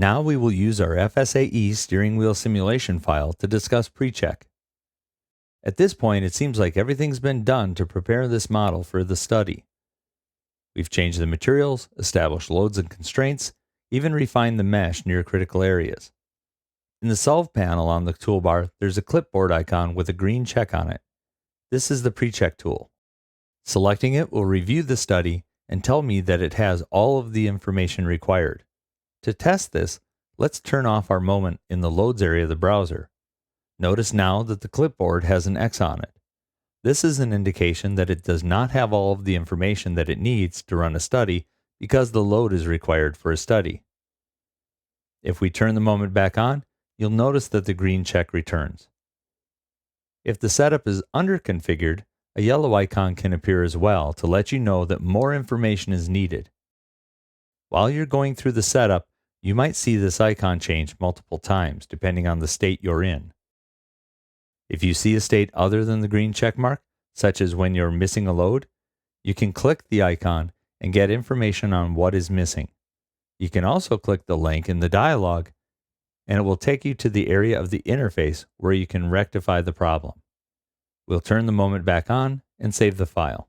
Now we will use our FSAE steering wheel simulation file to discuss pre-check. At this point, it seems like everything's been done to prepare this model for the study. We've changed the materials, established loads and constraints, even refined the mesh near critical areas. In the Solve panel on the toolbar, there's a clipboard icon with a green check on it. This is the pre-check tool. Selecting it will review the study and tell me that it has all of the information required. To test this, let's turn off our moment in the loads area of the browser. Notice now that the clipboard has an X on it. This is an indication that it does not have all of the information that it needs to run a study because the load is required for a study. If we turn the moment back on, you'll notice that the green check returns. If the setup is under-configured, a yellow icon can appear as well to let you know that more information is needed. While you're going through the setup, you might see this icon change multiple times depending on the state you're in. If you see a state other than the green check mark, such as when you're missing a load, you can click the icon and get information on what is missing. You can also click the link in the dialog, and it will take you to the area of the interface where you can rectify the problem. We'll turn the moment back on and save the file.